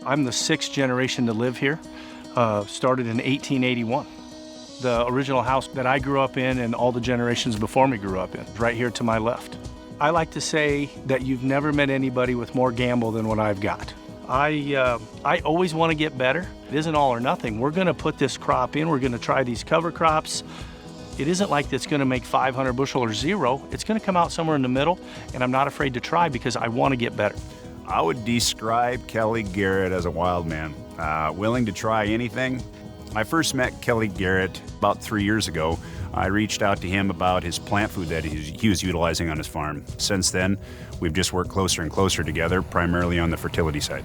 I'm the 6th generation to live here, started in 1881. The original house that I grew up in and all the generations before me grew up in, right here to my left. I like to say that you've never met anybody with more gamble than what I've got. I always want to get better. It isn't all or nothing. We're gonna put this crop in, we're gonna try these cover crops. It isn't like it's gonna make 500 bushel or 0. It's gonna come out somewhere in the middle, and I'm not afraid to try because I want to get better. I would describe Kelly Garrett as a wild man, willing to try anything. I first met Kelly Garrett about 3 years ago. I reached out to him about his plant food that he was utilizing on his farm. Since then, we've just worked closer and closer together, primarily on the fertility side.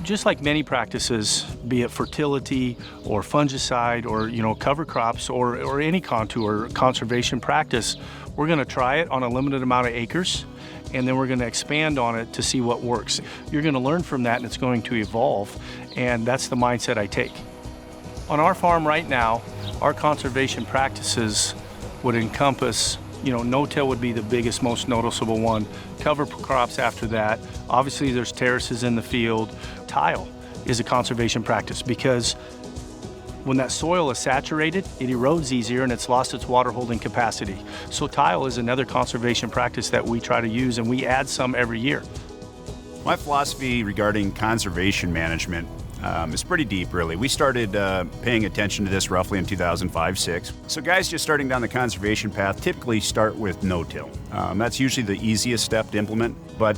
Just like many practices, be it fertility or fungicide or cover crops or any contour conservation practice, we're going to try it on a limited amount of acres, and then we're going to expand on it to see what works. You're going to learn from that, and it's going to evolve, and that's the mindset I take. On our farm right now, our conservation practices would encompass, no-till would be the biggest, most noticeable one. Cover crops after that. Obviously, there's terraces in the field. Tile is a conservation practice because when that soil is saturated, it erodes easier and it's lost its water holding capacity. So tile is another conservation practice that we try to use, and we add some every year. My philosophy regarding conservation management is pretty deep, really. We started paying attention to this roughly in 2005-06. So guys just starting down the conservation path typically start with no-till. That's usually the easiest step to implement, but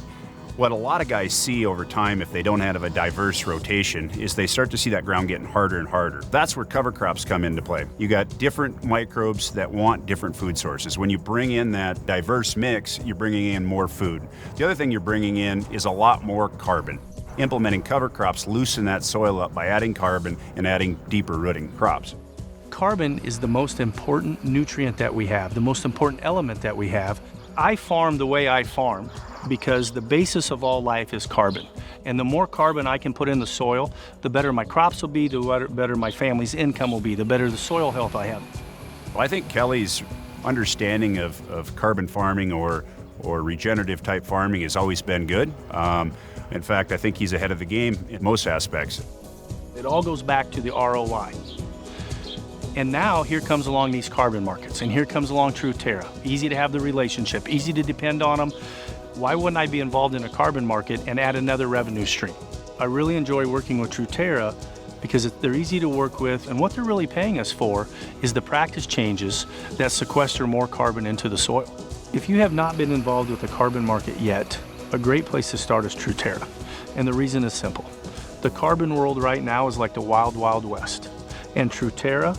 what a lot of guys see over time if they don't have a diverse rotation is they start to see that ground getting harder and harder. That's where cover crops come into play. You got different microbes that want different food sources. When you bring in that diverse mix, you're bringing in more food. The other thing you're bringing in is a lot more carbon. Implementing cover crops loosen that soil up by adding carbon and adding deeper rooting crops. Carbon is the most important nutrient that we have, the most important element that we have. I farm the way I farm because the basis of all life is carbon. And the more carbon I can put in the soil, the better my crops will be, the better my family's income will be, the better the soil health I have. Well, I think Kelly's understanding of carbon farming or regenerative type farming has always been good. In fact, I think he's ahead of the game in most aspects. It all goes back to the ROI. And now here comes along these carbon markets, and here comes along Truterra. Easy to have the relationship, easy to depend on them. Why wouldn't I be involved in a carbon market and add another revenue stream? I really enjoy working with Truterra because they're easy to work with, and what they're really paying us for is the practice changes that sequester more carbon into the soil. If you have not been involved with the carbon market yet, a great place to start is Truterra, and the reason is simple. The carbon world right now is like the wild, wild west, and Truterra,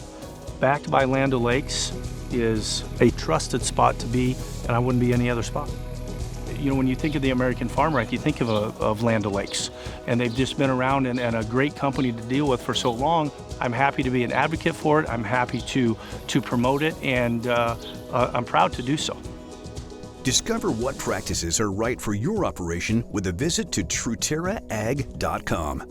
backed by Land O'Lakes, is a trusted spot to be, and I wouldn't be any other spot. When you think of the American farm right, you think of Land O'Lakes, and they've just been around and a great company to deal with for so long. I'm happy to be an advocate for it. I'm happy to promote it, and I'm proud to do so. Discover what practices are right for your operation with a visit to TruterraAg.com.